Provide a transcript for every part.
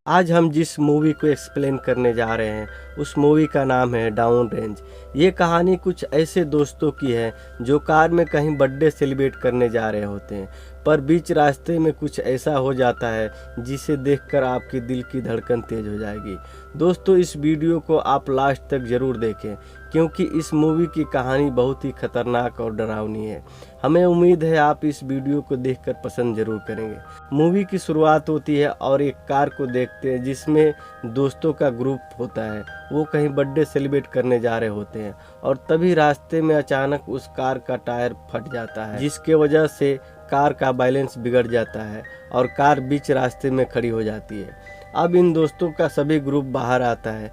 आज हम जिस मूवी को एक्सप्लेन करने जा रहे हैं उस मूवी का नाम है डाउन रेंज। ये कहानी कुछ ऐसे दोस्तों की है जो कार में कहीं बर्थडे सेलिब्रेट करने जा रहे होते हैं, पर बीच रास्ते में कुछ ऐसा हो जाता है जिसे देखकर आपके दिल की धड़कन तेज हो जाएगी। दोस्तों, इस वीडियो को आप लास्ट तक ज़रूर देखें क्योंकि इस मूवी की कहानी बहुत ही खतरनाक और डरावनी है। हमें उम्मीद है आप इस वीडियो को देखकर पसंद जरूर करेंगे। मूवी की शुरुआत होती है और एक कार को देखते हैं जिसमें दोस्तों का ग्रुप होता है। वो कहीं बर्थडे सेलिब्रेट करने जा रहे होते हैं और तभी रास्ते में अचानक उस कार का टायर फट जाता है, जिसके वजह से कार का बैलेंस बिगड़ जाता है और कार बीच रास्ते में खड़ी हो जाती है। अब इन दोस्तों का सभी ग्रुप बाहर आता है।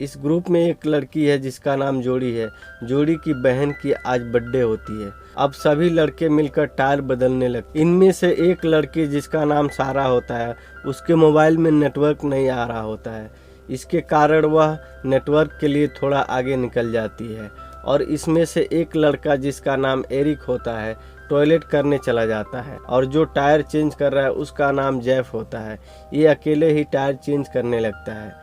इस ग्रुप में एक लड़की है जिसका नाम जोड़ी है। जोड़ी की बहन की आज बर्थडे होती है। अब सभी लड़के मिलकर टायर बदलने लगते। इनमें से एक लड़की जिसका नाम सारा होता है, उसके मोबाइल में नेटवर्क नहीं आ रहा होता है। इसके कारण वह नेटवर्क के लिए थोड़ा आगे निकल जाती है और इसमें से एक लड़का जिसका नाम एरिक होता है टॉयलेट करने चला जाता है और जो टायर चेंज कर रहा है उसका नाम जेफ होता है। ये अकेले ही टायर चेंज करने लगता है।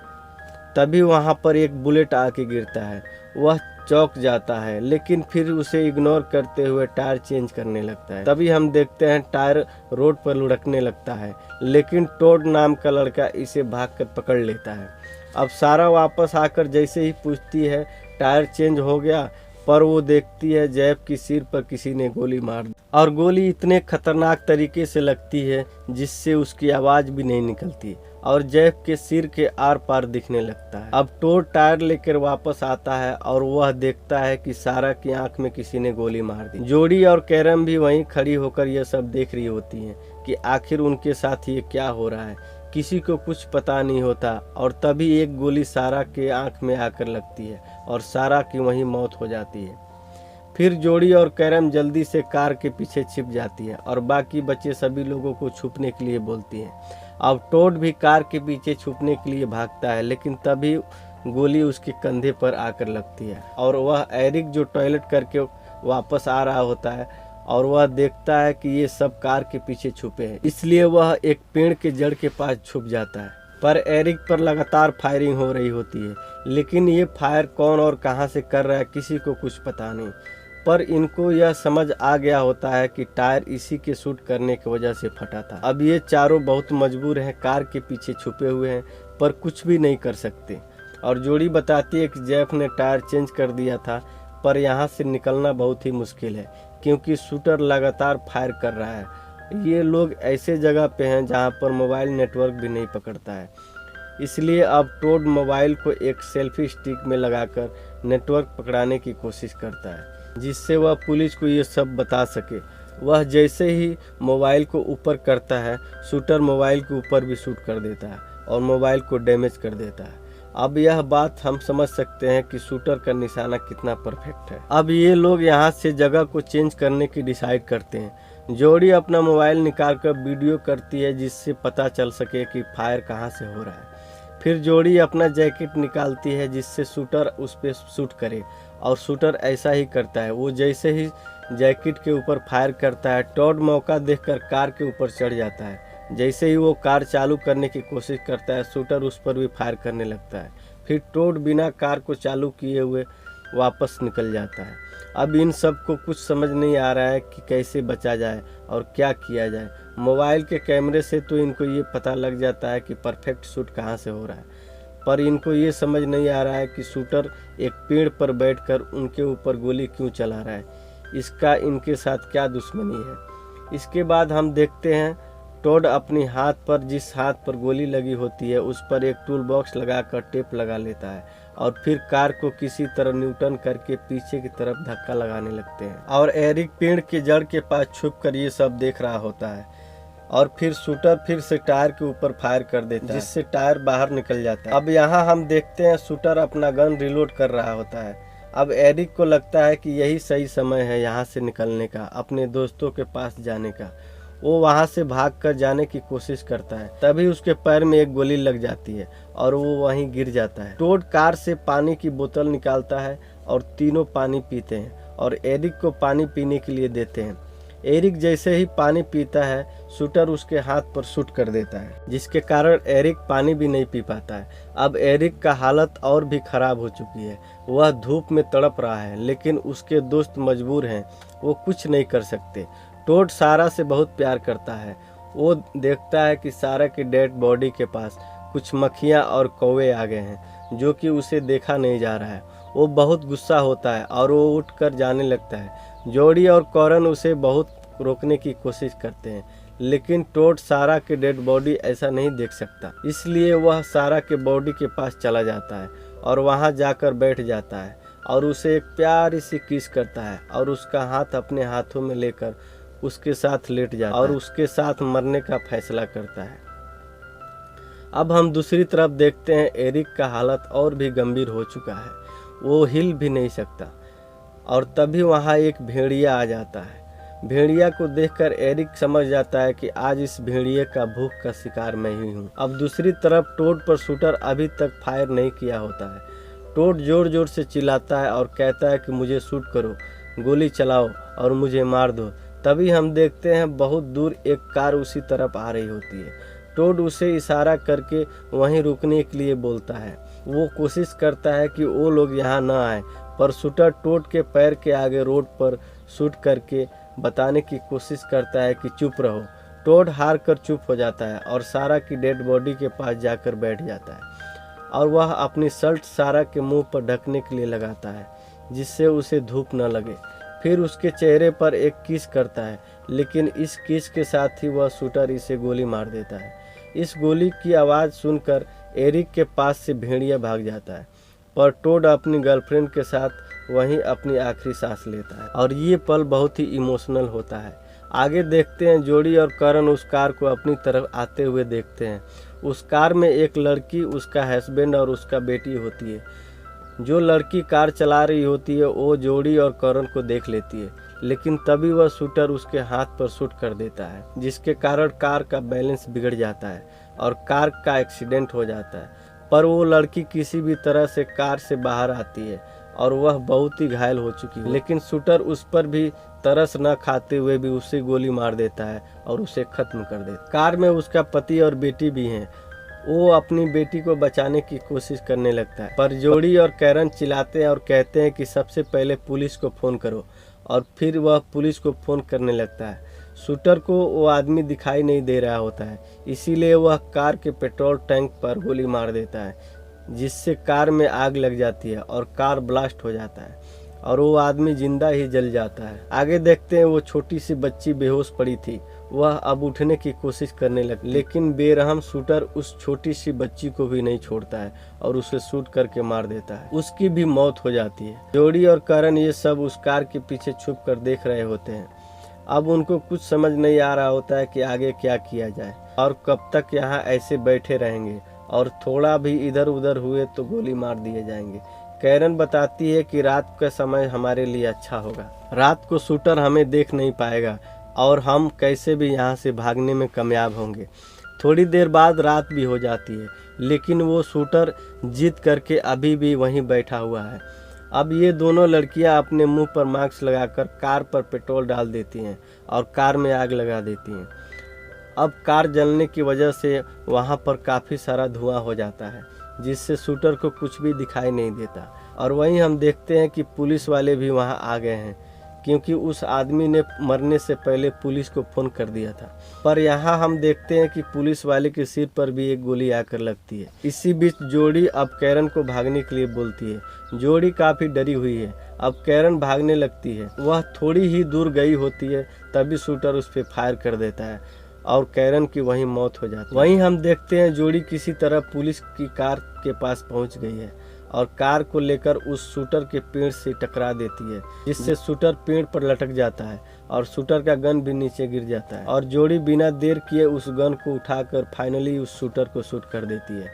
तभी वहां पर एक बुलेट आके गिरता है। वह चौंक जाता है लेकिन फिर उसे इग्नोर करते हुए टायर चेंज करने लगता है। तभी हम देखते हैं टायर रोड पर लुढ़कने लगता है, लेकिन टोड नाम का लड़का इसे भागकर पकड़ लेता है। अब सारा वापस आकर जैसे ही पूछती है टायर चेंज हो गया, पर वो देखती है जैफ की सिर पर किसी ने गोली मार दी और गोली इतने खतरनाक तरीके से लगती है जिससे उसकी आवाज भी नहीं निकलती और जैफ के सिर के आर पार दिखने लगता है। अब टोड टायर लेकर वापस आता है और वह देखता है कि सारा की आंख में किसी ने गोली मार दी। जोड़ी और कैरम भी वहीं खड़ी होकर यह सब देख रही होती हैं कि आखिर उनके साथ ये क्या हो रहा है। किसी को कुछ पता नहीं होता और तभी एक गोली सारा के आंख में आकर लगती है और सारा की वहीं मौत हो जाती है। फिर जोड़ी और कैरम जल्दी से कार के पीछे छिप जाती है और बाकी बच्चे सभी लोगों को छुपने के लिए बोलती हैं। अब टोड भी कार के पीछे छुपने के लिए भागता है, लेकिन तभी गोली उसके कंधे पर आकर लगती है और वह एरिक जो टॉयलेट करके वापस आ रहा होता है और वह देखता है कि ये सब कार के पीछे छुपे हैं, इसलिए वह एक पेड़ के जड़ के पास छुप जाता है। पर एरिक पर लगातार फायरिंग हो रही होती है, लेकिन ये फायर कौन और कहां से कर रहा है किसी को कुछ पता नहीं। पर इनको यह समझ आ गया होता है कि टायर इसी के शूट करने की वजह से फटा था। अब ये चारों बहुत मजबूर हैं, कार के पीछे छुपे हुए हैं पर कुछ भी नहीं कर सकते। और जोड़ी बताती है कि जेफ ने टायर चेंज कर दिया था, पर यहाँ से निकलना बहुत ही मुश्किल है क्योंकि शूटर लगातार फायर कर रहा है। ये लोग ऐसे जगह पे हैं जहाँ पर मोबाइल नेटवर्क भी नहीं पकड़ता है, इसलिए अब टोड मोबाइल को एक सेल्फी स्टिक में लगाकर नेटवर्क पकड़ाने की कोशिश करता है जिससे वह पुलिस को ये सब बता सके। वह जैसे ही मोबाइल को ऊपर करता है, शूटर मोबाइल के ऊपर भी शूट कर देता है और मोबाइल को डैमेज कर देता है। अब यह बात हम समझ सकते हैं कि शूटर का निशाना कितना परफेक्ट है। अब ये लोग यहाँ से जगह को चेंज करने की डिसाइड करते हैं। जोड़ी अपना मोबाइल निकालकर वीडियो करती है जिससे पता चल सके कि फायर कहाँ से हो रहा है। फिर जोड़ी अपना जैकेट निकालती है जिससे शूटर उस पर शूट करे और शूटर ऐसा ही करता है। वो जैसे ही जैकेट के ऊपर फायर करता है, टॉड मौका देखकर कार के ऊपर चढ़ जाता है। जैसे ही वो कार चालू करने की कोशिश करता है, शूटर उस पर भी फायर करने लगता है। फिर टोड बिना कार को चालू किए हुए वापस निकल जाता है। अब इन सब को कुछ समझ नहीं आ रहा है कि कैसे बचा जाए और क्या किया जाए। मोबाइल के कैमरे से तो इनको ये पता लग जाता है कि परफेक्ट शूट कहाँ से हो रहा है, पर इनको ये समझ नहीं आ रहा है कि शूटर एक पेड़ पर बैठकर उनके ऊपर गोली क्यों चला रहा है। इसका इनके साथ क्या दुश्मनी है। इसके बाद हम देखते हैं टोड अपनी हाथ पर, जिस हाथ पर गोली लगी होती है, उस पर एक टूल बॉक्स लगाकर टेप लगा लेता है और फिर कार को किसी तरह न्यूटन करके पीछे की तरफ धक्का लगाने लगते हैं और एरिक पेड़ के जड़ के पास छुपकर ये सब देख रहा होता है। और फिर शूटर फिर से टायर के ऊपर फायर कर देता है, जिससे टायर बाहर निकल जाता है। अब यहाँ हम देखते हैं शूटर अपना गन रिलोड कर रहा होता है। अब एरिक को लगता है कि यही सही समय है यहाँ से निकलने का, अपने दोस्तों के पास जाने का। वो वहाँ से भागकर जाने की कोशिश करता है, तभी उसके पैर में एक गोली लग जाती है और वो वहीं गिर जाता है। टोड कार से पानी की बोतल निकालता है और तीनों पानी पीते हैं और एरिक को पानी पीने के लिए देते हैं। एरिक जैसे ही पानी पीता है, शूटर उसके हाथ पर शूट कर देता है, जिसके कारण एरिक पानी भी नहीं पी पाता है। अब एरिक का हालत और भी खराब हो चुकी है। वह धूप में तड़प रहा है, लेकिन उसके दोस्त मजबूर हैं, वो कुछ नहीं कर सकते। टोड सारा से बहुत प्यार करता है। वो देखता है कि सारा की डेड बॉडी के पास कुछ मक्खियाँ और कौवे आ गए हैं, जो कि उसे देखा नहीं जा रहा है। वो बहुत गुस्सा होता है और वो उठकर जाने लगता है। जोडी और कॉरन उसे बहुत रोकने की कोशिश करते हैं, लेकिन टोड सारा की डेड बॉडी ऐसा नहीं देख सकता, इसलिए वह सारा के बॉडी के पास चला जाता है और वहां जाकर बैठ जाता है और उसे एक प्यारी सी किस करता है और उसका हाथ अपने हाथों में लेकर उसके साथ लेट जाता है और उसके साथ मरने का फैसला करता है। अब हम दूसरी तरफ देखते हैं, एरिक का हालत और भी गंभीर हो चुका है। वो हिल भी नहीं सकता और तभी वहाँ एक भेड़िया आ जाता है। भेड़िया को देखकर एरिक समझ जाता है कि आज इस भेड़िए का भूख का शिकार मैं ही हूँ। अब दूसरी तरफ टोड पर शूटर अभी तक फायर नहीं किया होता है। टोड जोर जोर से चिल्लाता है और कहता है कि मुझे शूट करो, गोली चलाओ और मुझे मार दो। तभी हम देखते हैं बहुत दूर एक कार उसी तरफ आ रही होती है। टोड उसे इशारा करके वहीं रुकने के लिए बोलता है। वो कोशिश करता है कि वो लोग यहाँ न आए, पर शूटर टोड के पैर के आगे रोड पर शूट करके बताने की कोशिश करता है कि चुप रहो। टोड हार कर चुप हो जाता है और सारा की डेड बॉडी के पास जाकर बैठ जाता है और वह अपनी शर्ट सारा के मुंह पर ढकने के लिए लगाता है, जिससे उसे धूप न लगे। फिर उसके चेहरे पर एक किस करता है, लेकिन इस किस के साथ ही वह शूटर इसे गोली मार देता है। इस गोली की आवाज़ सुनकर एरिक के पास से भेड़िया भाग जाता है, पर टोड अपनी गर्लफ्रेंड के साथ वहीं अपनी आखिरी सांस लेता है और ये पल बहुत ही इमोशनल होता है। आगे देखते हैं, जोडी और करण उस कार को अपनी तरफ आते हुए देखते हैं। उस कार में एक लड़की, उसका हस्बैंड और उसका बेटी होती है। जो लड़की कार चला रही होती है वो जोडी और करण को देख लेती है, लेकिन तभी वह शूटर उसके हाथ पर शूट कर देता है, जिसके कारण कार का बैलेंस बिगड़ जाता है और कार का एक्सीडेंट हो जाता है। पर वो लड़की किसी भी तरह से कार से बाहर आती है और वह बहुत ही घायल हो चुकी है, लेकिन शूटर उस पर भी तरस न खाते हुए भी उसे गोली मार देता है और उसे खत्म कर देता है। कार में उसका पति और बेटी भी हैं। वो अपनी बेटी को बचाने की कोशिश करने लगता है, पर जोडी और कैरन चिल्लाते हैं और कहते हैं कि सबसे पहले पुलिस को फ़ोन करो, और फिर वह पुलिस को फ़ोन करने लगता है। शूटर को वो आदमी दिखाई नहीं दे रहा होता है, इसीलिए वह कार के पेट्रोल टैंक पर गोली मार देता है, जिससे कार में आग लग जाती है और कार ब्लास्ट हो जाता है और वो आदमी जिंदा ही जल जाता है। आगे देखते हैं, वो छोटी सी बच्ची बेहोश पड़ी थी। वह अब उठने की कोशिश करने लगी, लेकिन बेरहम शूटर उस छोटी सी बच्ची को भी नहीं छोड़ता है और उसे शूट करके मार देता है। उसकी भी मौत हो जाती है। जोडी और करण ये सब उस कार के पीछे छुप कर देख रहे होते हैं। अब उनको कुछ समझ नहीं आ रहा होता है कि आगे क्या किया जाए और कब तक यहाँ ऐसे बैठे रहेंगे, और थोड़ा भी इधर उधर हुए तो गोली मार दिए जाएंगे। कैरन बताती है कि रात का समय हमारे लिए अच्छा होगा, रात को शूटर हमें देख नहीं पाएगा और हम कैसे भी यहाँ से भागने में कामयाब होंगे। थोड़ी देर बाद रात भी हो जाती है, लेकिन वो शूटर जिद करके अभी भी वहीं बैठा हुआ है। अब ये दोनों लड़कियां अपने मुंह पर मास्क लगाकर कार पर पेट्रोल डाल देती हैं और कार में आग लगा देती हैं। अब कार जलने की वजह से वहाँ पर काफ़ी सारा धुआं हो जाता है, जिससे शूटर को कुछ भी दिखाई नहीं देता। और वहीं हम देखते हैं कि पुलिस वाले भी वहाँ आ गए हैं, क्योंकि उस आदमी ने मरने से पहले पुलिस को फ़ोन कर दिया था। पर यहाँ हम देखते हैं कि पुलिस वाले के सिर पर भी एक गोली आकर लगती है। इसी बीच जोडी अब कैरन को भागने के लिए बोलती है। जोडी काफ़ी डरी हुई है। अब कैरन भागने लगती है। वह थोड़ी ही दूर गई होती है, तभी शूटर उस पर फायर कर देता है और कैरन की वहीं मौत हो जाती है। वहीं हम देखते हैं जोडी किसी तरह पुलिस की कार के पास पहुंच गई है और कार को लेकर उस शूटर के पेड़ से टकरा देती है, जिससे शूटर पेड़ पर लटक जाता है और शूटर का गन भी नीचे गिर जाता है और जोड़ी बिना देर किए उस गन को उठाकर फाइनली उस शूटर को शूट कर देती है।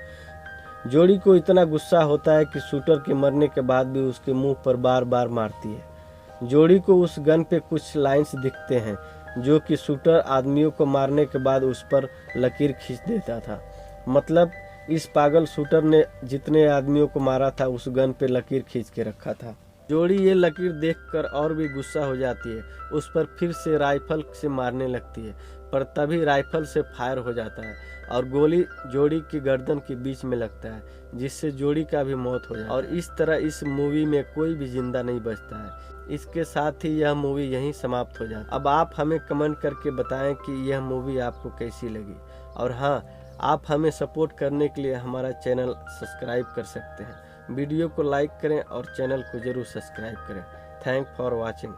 जोड़ी को इतना गुस्सा होता है कि शूटर के मरने के बाद भी उसके मुंह पर बार बार मारती है। जोड़ी को उस गन पे कुछ लाइंस दिखते हैं जो कि शूटर आदमियों को मारने के बाद उस पर लकीर खींच देता था। मतलब इस पागल शूटर ने जितने आदमियों को मारा था उस गन पे लकीर खींच के रखा था। जोड़ी ये लकीर देखकर और भी गुस्सा हो जाती है, उस पर फिर से राइफल से मारने लगती है, पर तभी राइफल से फायर हो जाता है और गोली जोड़ी की गर्दन के बीच में लगता है, जिससे जोड़ी का भी मौत हो जाता है। और इस तरह इस मूवी में कोई भी जिंदा नहीं बचता है। इसके साथ ही यह मूवी यहीं समाप्त हो जाती है। अब आप हमें कमेंट करके बताएं कि यह मूवी आपको कैसी लगी। और हाँ, आप हमें सपोर्ट करने के लिए हमारा चैनल सब्सक्राइब कर सकते हैं। वीडियो को लाइक करें और चैनल को जरूर सब्सक्राइब करें। Thank for watching.